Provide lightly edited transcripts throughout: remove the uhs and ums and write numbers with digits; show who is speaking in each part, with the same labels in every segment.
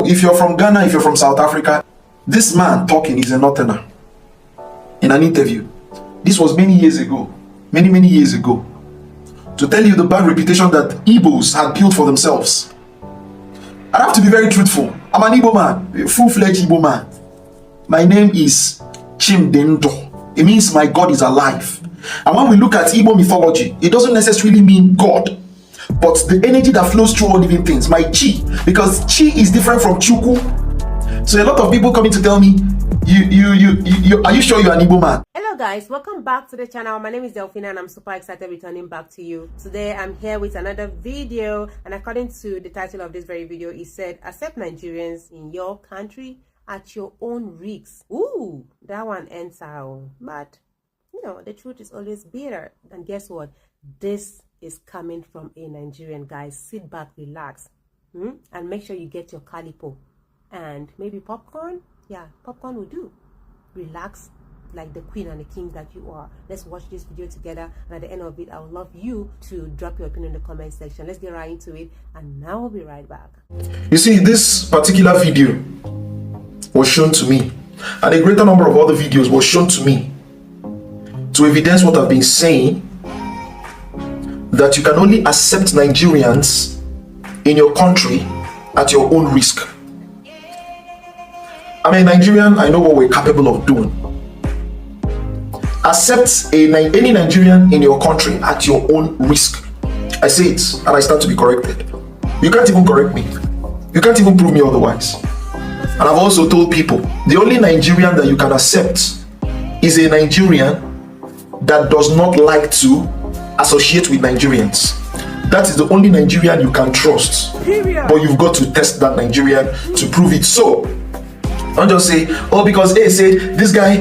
Speaker 1: if you're from Ghana, if you're from South Africa, this man talking is a northerner in an interview. This was many years ago, many years ago, to tell you the bad reputation that Igbos had built for themselves. I have to be very truthful. I'm an Igbo man, a full-fledged Igbo man. My name is Chimdendo. It means my God is alive. And when we look at Igbo mythology, it doesn't necessarily mean God, but the energy that flows through all living things, my chi, because chi is different from chuku. So a lot of people coming to tell me, are you sure you're an Igbo man?
Speaker 2: Hello guys, welcome back to the channel. My name is Delphina and I'm super excited returning back to you. Today I'm here with another video, and according to the title of this very video, it said, accept Nigerians in your country at your own risk. Ooh, that one ends out. But you know, the truth is always bitter. And guess what? This is coming from a Nigerian. Guys, sit back, relax, and make sure you get your calipo and maybe popcorn. Yeah, popcorn will do. Relax like the queen and the king that you are. Let's watch this video together, and at the end of it, I would love you to drop your opinion in the comment section. Let's get right into it, and now we'll be right back.
Speaker 1: You see, this particular video was shown to me, and a greater number of other videos was shown to me to evidence what I've been saying, that you can only accept Nigerians in your country at your own risk. I'm a Nigerian, I know what we're capable of doing. Accept any Nigerian in your country at your own risk. I say it, and I stand to be corrected. You can't even correct me. You can't even prove me otherwise. And I've also told people, the only Nigerian that you can accept is a Nigerian that does not like to associate with Nigerians. That is the only Nigerian you can trust. But you've got to test that Nigerian to prove it so. Don't just say, oh, because A said this guy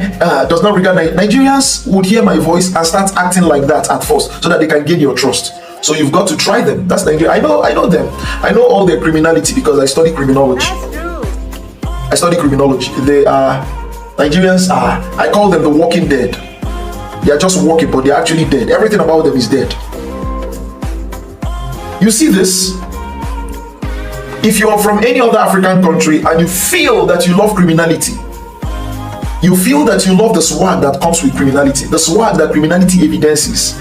Speaker 1: does not regard Nigerians would hear my voice and start acting like that at first so that they can gain your trust. So you've got to try them. That's Nigeria. I know them. I know all their criminality because I study criminology.
Speaker 2: That's true.
Speaker 1: I study criminology. They are Nigerians are, I call them the walking dead. They are just walking, but they're actually dead. Everything about them is dead. You see this? If you're from any other African country and you feel that you love criminality, you feel that you love the swag that comes with criminality, the swag that criminality evidences,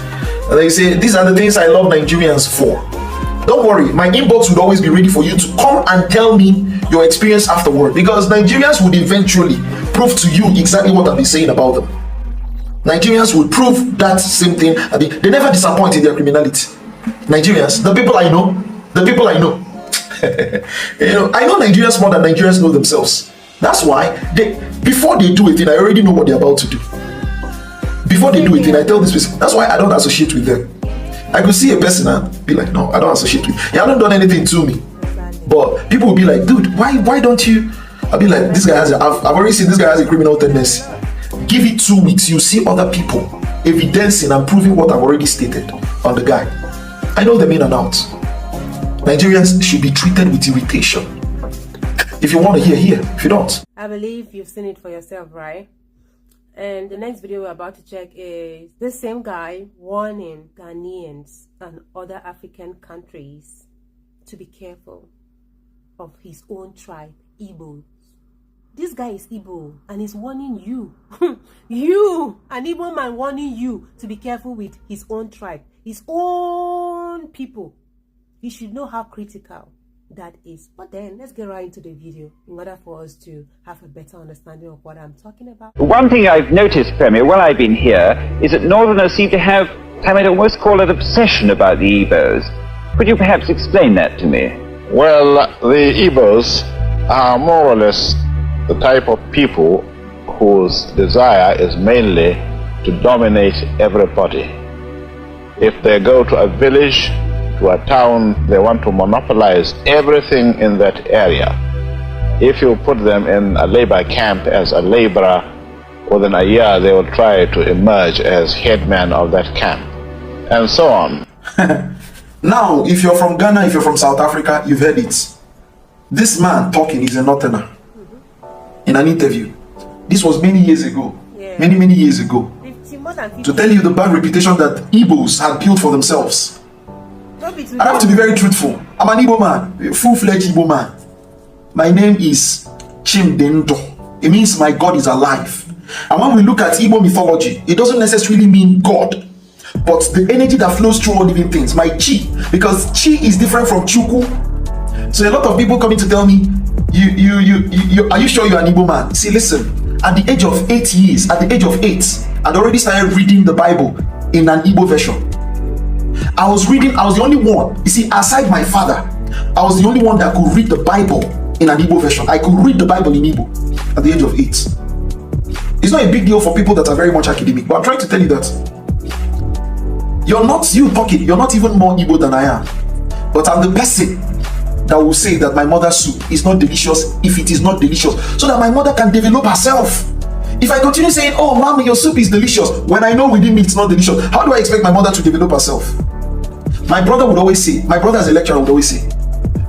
Speaker 1: and then you say, these are the things I love Nigerians for. Don't worry, my inbox would always be ready for you to come and tell me your experience afterward, because Nigerians would eventually prove to you exactly what I've been saying about them. Nigerians would prove that same thing. They never disappoint in their criminality. Nigerians, the people I know. You know, I know Nigerians more than Nigerians know themselves. That's why before they do a thing, I already know what they're about to do. Before they do a thing, I tell this person. That's why I don't associate with them. I could see a person and be like, no, I don't associate with you. You haven't done anything to me. But people will be like, dude, why don't you? I'll be like, this guy has I've already seen this guy has a criminal tendency. Give it 2 weeks, you see other people evidencing and proving what I've already stated on the guy. I know them in and out. Nigerians should be treated with irritation. If you want to hear. If you don't.
Speaker 2: I believe you've seen it for yourself, right? And the next video we're about to check is this same guy warning Ghanaians and other African countries to be careful of his own tribe, Igbo. This guy is Igbo and he's warning you, you, an Igbo man warning you to be careful with his own tribe, his own people. You should know how critical that is. But then let's get right into the video in order for us to have a better understanding of what I'm talking about.
Speaker 3: One thing I've noticed, Premier, while I've been here, is that Northerners seem to have, I might almost call it, obsession about the Igbos. Could you perhaps explain that to me?
Speaker 4: Well, the Igbos are more or less the type of people whose desire is mainly to dominate everybody. If they go to a village, to a town, they want to monopolize everything in that area. If you put them in a labor camp as a laborer, within a year they will try to emerge as headman of that camp, and so on.
Speaker 1: Now, if you're from Ghana, if you're from South Africa, you've heard it. This man talking is a northerner in an interview. This was many years ago.
Speaker 2: Yeah.
Speaker 1: Many years ago.
Speaker 2: 50
Speaker 1: to tell you the bad reputation that Igbos had built for themselves. I have to be very truthful. I'm an Igbo man, a full-fledged Igbo man. My name is Chimdendo. It means my God is alive. And when we look at Igbo mythology, it doesn't necessarily mean God, but the energy that flows through all living things, my chi, because chi is different from chuku. So a lot of people coming to tell me, are you sure you're an Igbo man? See, listen, at the age of 8 years, I'd already started reading the Bible in an Igbo version. I was the only one, you see, aside my father, I was the only one that could read the Bible in an Igbo version. I could read the Bible in Igbo at the age of 8. It's not a big deal for people that are very much academic, but I'm trying to tell you that you're not even more Igbo than I am. But I'm the person that will say that my mother's soup is not delicious if it is not delicious, so that my mother can develop herself. If I continue saying, oh mommy, your soup is delicious, when I know within me it's not delicious, how do I expect my mother to develop herself? My brother as a lecturer would always say,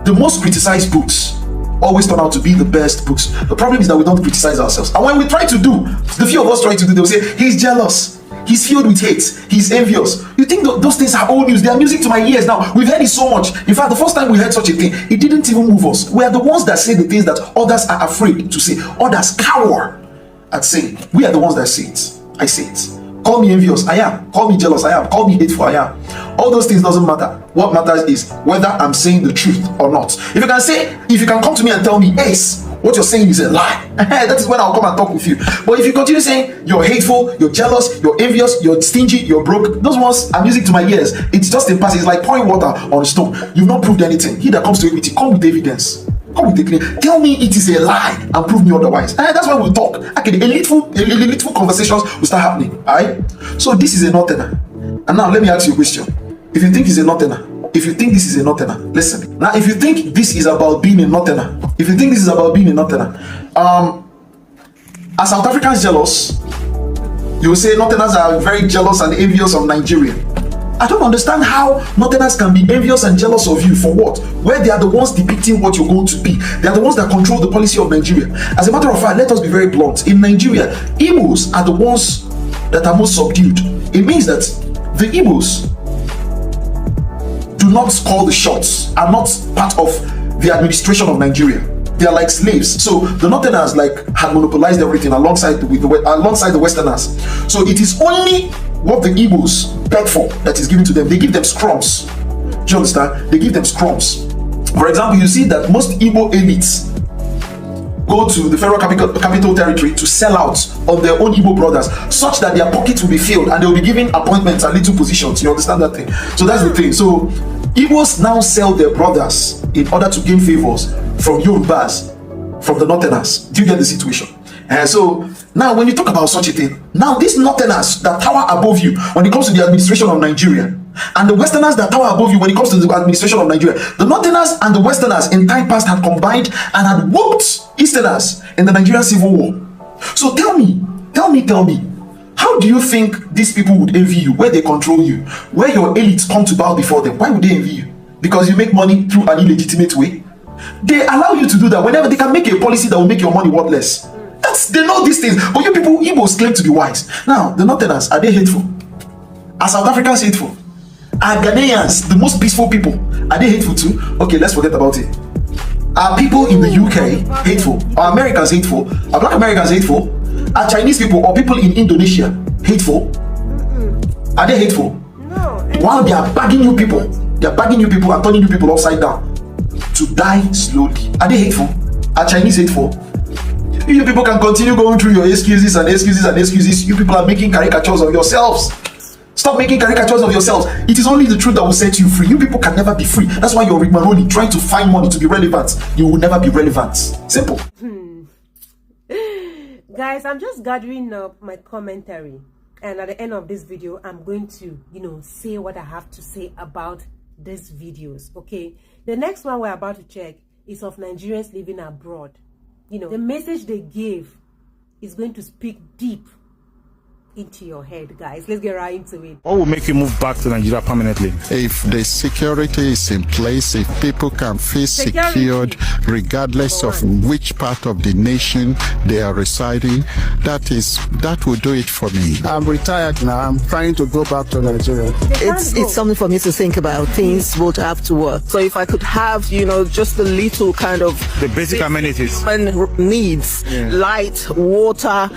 Speaker 1: the most criticized books always turn out to be the best books. The problem is that we don't criticize ourselves. And when we try to do, the few of us try to do, they'll say, he's jealous, he's filled with hate, he's envious. You think those things are old news? They are music to my ears now. We've heard it so much. In fact, the first time we heard such a thing, it didn't even move us. We are the ones that say the things that others are afraid to say. Others cower at saying. We are the ones that say it. I say it. Call me envious, I am. Call me jealous, I am. Call me hateful, I am. All those things doesn't matter. What matters is whether I'm saying the truth or not. If you can come to me and tell me, Ace, what you're saying is a lie, that is when I'll come and talk with you. But if you continue saying you're hateful, you're jealous, you're envious, you're stingy, you're broke, those ones are music to my ears. It's just impassive. It's like pouring water on a stone. You've not proved anything. He that comes to it with you, come with evidence. Come with the claim. Tell me it is a lie and prove me otherwise. That's why we'll talk. Okay, little conversations will start happening. Alright? So this is a northerner. And now let me ask you a question. If you think it's a northerner, listen. Now if you think this is about being a northerner, are South Africans jealous? You will say northerners are very jealous and envious of Nigeria. I don't understand how northerners can be envious and jealous of you. For what? Where they are the ones depicting what you're going to be. They are the ones that control the policy of Nigeria. As a matter of fact, let us be very blunt. In Nigeria, Igbos are the ones that are most subdued. It means that the Igbos do not call the shots, are not part of the administration of Nigeria. They are like slaves. So the northerners had monopolized everything alongside the westerners. So it is only what the Igbos beg for that is given to them. They give them scrums. Do you understand? They give them scrums. For example, you see that most Igbo elites go to the Federal Capital Territory to sell out on their own Igbo brothers, such that their pockets will be filled and they will be given appointments and little positions. You understand that thing? So that's the thing. So Igbos now sell their brothers in order to gain favors from Yorubas, from the northerners. Do you get the situation? So now when you talk about such a thing, now these northerners that tower above you when it comes to the administration of Nigeria, and the westerners that tower above you when it comes to the administration of Nigeria, the northerners and the westerners in time past had combined and had whooped easterners in the Nigerian Civil War. So tell me, how do you think these people would envy you where they control you, where your elites come to bow before them? Why would they envy you? Because you make money through an illegitimate way? They allow you to do that whenever they can make a policy that will make your money worth less. They know these things, but you people, Igbos, claim to be wise. Now, the northerners, are they hateful? Are South Africans hateful? Are Ghanaians, the most peaceful people, are they hateful too? Okay, let's forget about it. Are people in the UK hateful? Are Americans hateful? Are Black Americans hateful? Are Chinese people or people in Indonesia hateful? Are they hateful?
Speaker 2: No.
Speaker 1: While they are bagging you people, and turning you people upside down to die slowly. Are they hateful? Are Chinese hateful? You people can continue going through your excuses. You people are making caricatures of yourselves. Stop making caricatures of yourselves. It is only the truth that will set you free. You people can never be free. That's why you're rigmarole trying to find money to be relevant. You will never be relevant. Simple.
Speaker 2: Guys, I'm just gathering up my commentary. And at the end of this video, I'm going to, say what I have to say about these videos. Okay. The next one we're about to check is of Nigerians living abroad. The message they gave is going to speak deep. into your head, guys? Let's get right into it.
Speaker 5: What will make you move back to Nigeria permanently?
Speaker 6: If the security is in place, if people can feel secured regardless of which part of the nation they are residing, that will do it for me.
Speaker 7: I'm retired now. I'm trying to go back to Nigeria.
Speaker 8: It's something for me to think about. Things would have to work. So if I could have, just a little kind of
Speaker 5: The basic amenities.
Speaker 8: human needs, light, water,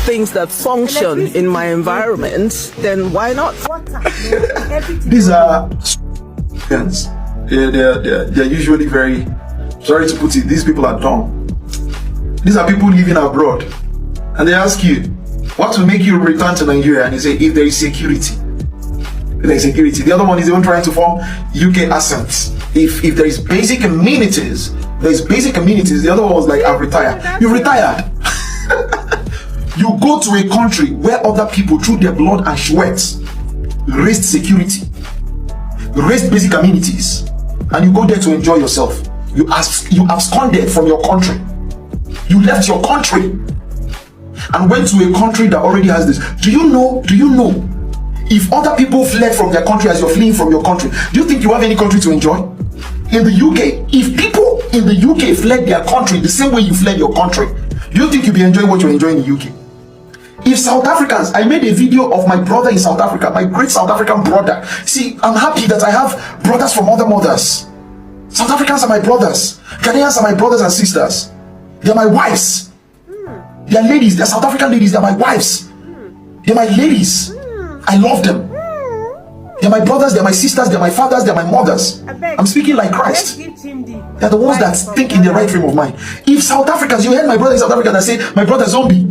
Speaker 8: things that function in my environment, then why not?
Speaker 2: Water, everything.
Speaker 1: These are students. They're usually very, sorry to put it, these people are dumb. These are people living abroad. And they ask you, what will make you return to Nigeria? And you say, if there is security. If there is security. The other one is even trying to form UK accents. If there is basic amenities, there's basic amenities. The other one was like, I've retired. You've retired. You go to a country where other people, through their blood and sweat, raised security, raised basic amenities, and you go there to enjoy yourself. You absconded from your country. You left your country and went to a country that already has this. Do you know if other people fled from their country as you're fleeing from your country, do you think you have any country to enjoy? In the UK, if people in the UK fled their country the same way you fled your country, do you think you'll be enjoying what you're enjoying in the UK? If South Africans, I made a video of my brother in South Africa, my great South African brother. See, I'm happy that I have brothers from other mothers. South Africans are my brothers. Ghanaians are my brothers and sisters. They're my wives. They're ladies. They're South African ladies. They're my wives. They're my ladies. I love them. They're my brothers. They're my sisters. They're my fathers. They're my mothers. I'm speaking like Christ. They're the ones that think in the right frame of mind. If South Africans, you heard my brother in South Africa that say, my brother zombie.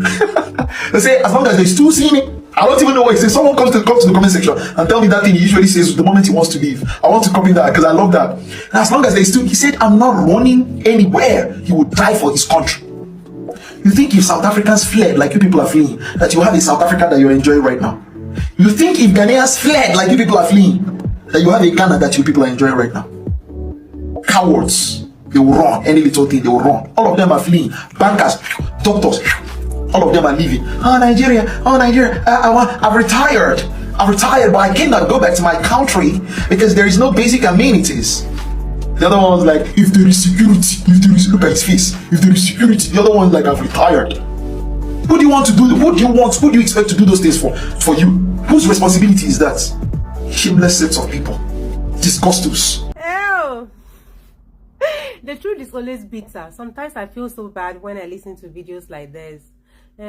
Speaker 1: They say, as long as there's two seeing it, I don't even know what he says. Someone comes to the comment section and tell me that thing he usually says the moment he wants to leave. I want to copy that because I love that. And as long as there's two, he said, I'm not running anywhere. He would die for his country. You think if South Africans fled like you people are fleeing, that you have a South Africa that you're enjoying right now? You think if Ghanaians fled like you people are fleeing, that you have a Ghana that you people are enjoying right now? Cowards. They will run. Any little thing, they will run. All of them are fleeing. Bankers, doctors, all of them are leaving. Oh, Nigeria. I've retired. But I cannot go back to my country because there is no basic amenities. The other one was like, if there is security, look at his face. If there is security, the other one is like, I've retired. Who do you want to do? Who do you expect to do those things for you? Whose responsibility is that? Shameless sets of people. Disgustus.
Speaker 2: Ew. The truth is always bitter. Sometimes I feel so bad when I listen to videos like this. We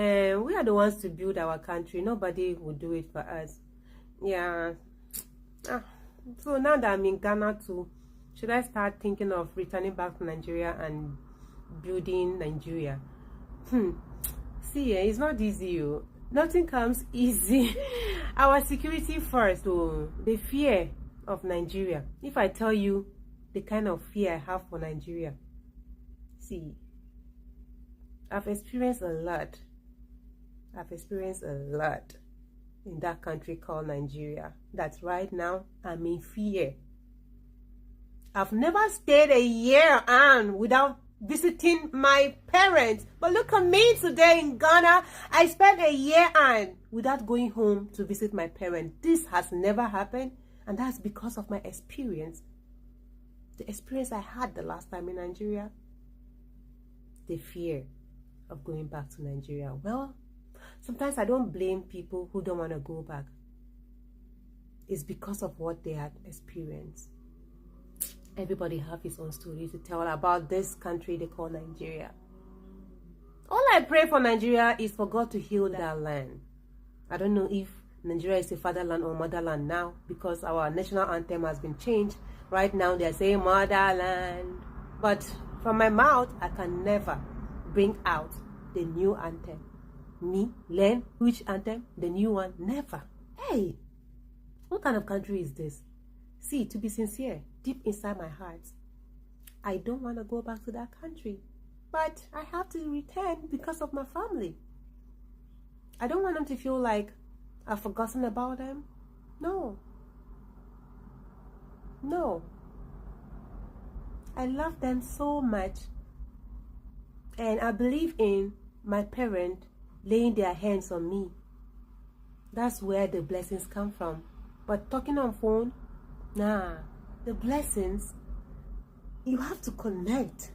Speaker 2: are the ones to build our country. Nobody will do it for us. Yeah. So now that I'm in Ghana too, should I start thinking of returning back to Nigeria and building Nigeria? See, it's not easy. Nothing comes easy. Our security first, the fear of Nigeria. If I tell you the kind of fear I have for Nigeria, see, I've experienced a lot. In that country called Nigeria. That's right now I'm in fear. I've never stayed a year without visiting my parents. But look at me today in Ghana. I spent a year without going home to visit my parents. This has never happened, and that's because of my experience. The experience I had the last time in Nigeria. The fear of going back to Nigeria. Well, sometimes I don't blame people who don't want to go back. It's because of what they had experienced. Everybody have his own story to tell about this country they call Nigeria. All I pray for Nigeria is for God to heal that land. I don't know if Nigeria is a fatherland or motherland now, because our national anthem has been changed. Right now they're saying motherland. But from my mouth, I can never bring out the new anthem. Me, learn which anthem, the new one, never. Hey, what kind of country is this? See, to be sincere, deep inside my heart, I don't want to go back to that country. But I have to return because of my family. I don't want them to feel like I've forgotten about them. No. I love them so much. And I believe in my parents laying their hands on me That's where the blessings come from. But talking on phone, nah. The blessings, you have to connect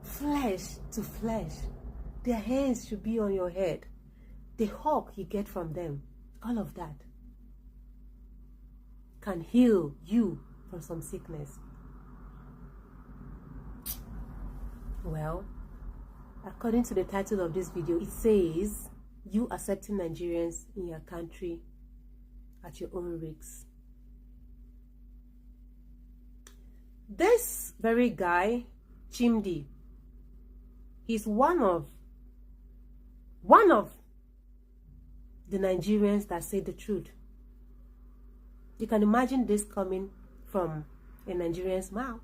Speaker 2: flesh to flesh. Their hands should be on your head. The hug you get from them, all of that can heal you from some sickness. Well, according to the title of this video, it says, you accepting Nigerians in your country at your own risk. This very guy, Chimdi, he's one of the Nigerians that say the truth. You can imagine this coming from a Nigerian's mouth.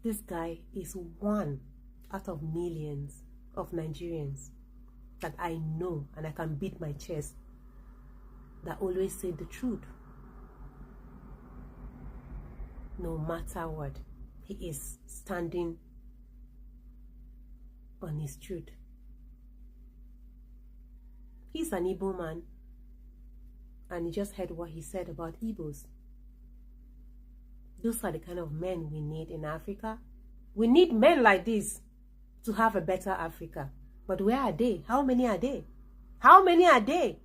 Speaker 2: This guy is one out of millions of Nigerians that I know and I can beat my chest that always say the truth. No matter what, he is standing on his truth. He's an Igbo man, and you just heard what he said about Igbos. Those are the kind of men we need in Africa. We need men like this to have a better Africa. But where are they? How many are they? How many are they?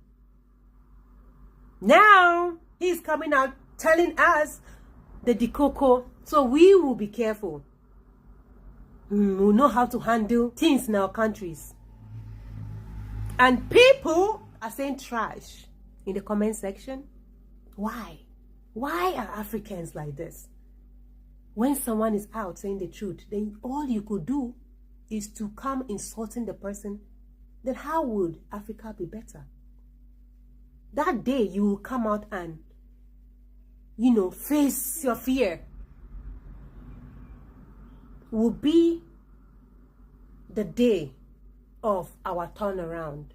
Speaker 2: Now, he's coming out telling us the Dikoko, so we will be careful. We'll know how to handle things in our countries. And people are saying trash in the comment section. Why? Why are Africans like this? When someone is out saying the truth, then all you could do is to come insulting the person. Then how would Africa be better? That day you will come out and, face your fear. Will be the day of our turnaround.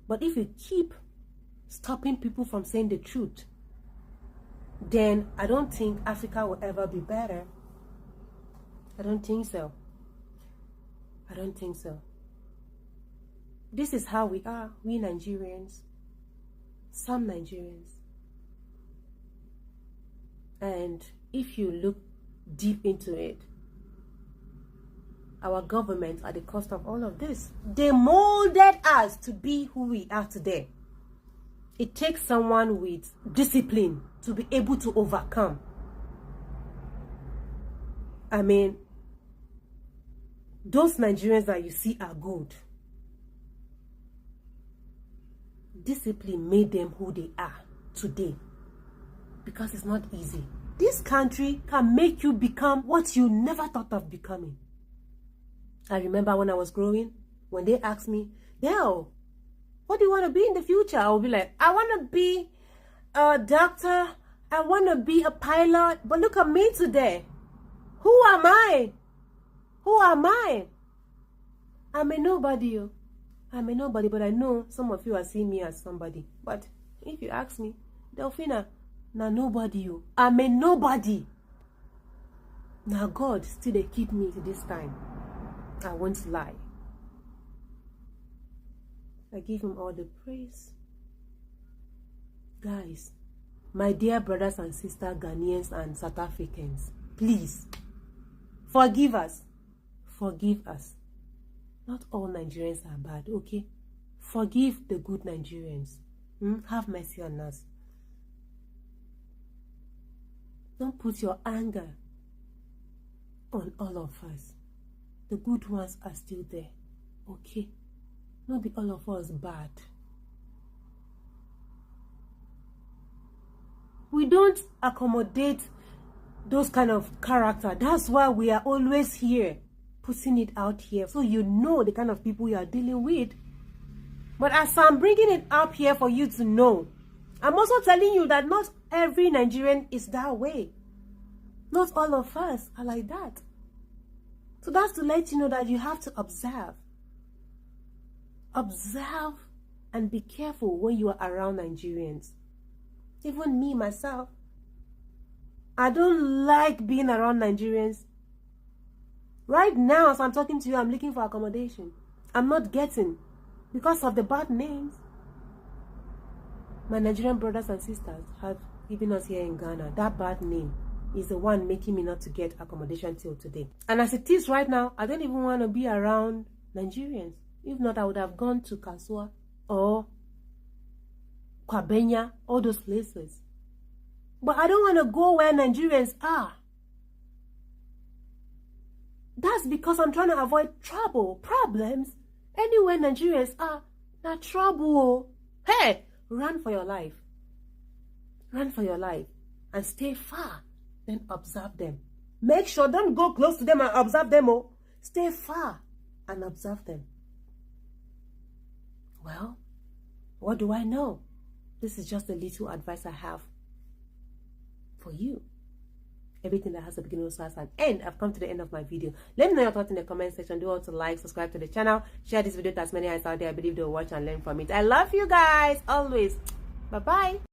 Speaker 2: But if you keep stopping people from saying the truth, then I don't think Africa will ever be better. I don't think so. I don't think so. This is how we are, we Nigerians. Some Nigerians. And if you look deep into it, our government at the cost of all of this, they molded us to be who we are today. It takes someone with discipline to be able to overcome. I mean, those Nigerians that you see are good. Discipline made them who they are today. Because it's not easy. This country can make you become what you never thought of becoming. I remember when I was growing, when they asked me, "Girl, what do you want to be in the future?" I would be like, I want to be a doctor. I want to be a pilot. But look at me today. Who am I? Who am I? I'm a nobody. I'm a nobody, but I know some of you are seeing me as somebody. But if you ask me, Delphina, now nobody. I'm a nobody. Now God still they keep me to this time. I won't lie. I give him all the praise. Guys, my dear brothers and sisters, Ghanaians and South Africans, please, forgive us. Forgive us. Not all Nigerians are bad, okay? Forgive the good Nigerians. Have mercy on us. Don't put your anger on all of us. The good ones are still there, okay? Not be all of us bad. We don't accommodate those kind of character. That's why we are always here, putting it out here, so you know the kind of people you are dealing with. But as I'm bringing it up here for you to know, I'm also telling you that not every Nigerian is that way. Not all of us are like that. So that's to let you know that you have to observe. Observe and be careful when you are around Nigerians. Even me, myself, I don't like being around Nigerians. Right now, as I'm talking to you, I'm looking for accommodation. I'm not getting because of the bad names. my Nigerian brothers and sisters have given us here in Ghana, that bad name is the one making me not to get accommodation till today. And as it is right now, I don't even want to be around Nigerians. If not, I would have gone to Kasua or Kwabenya, all those places. But I don't want to go where Nigerians are. That's because I'm trying to avoid trouble, problems. Anywhere Nigerians are, not trouble. Hey, run for your life. Run for your life and stay far. Then observe them. Make sure, don't go close to them and observe them. Oh, stay far and observe them. Well, what do I know? This is just a little advice I have for you. Everything that has a beginning also has an end. I've come to the end of my video. Let me know your thoughts in the comment section. Do also like, subscribe to the channel, share this video to as many eyes out there. I believe they'll watch and learn from it. I love you guys always. Bye bye.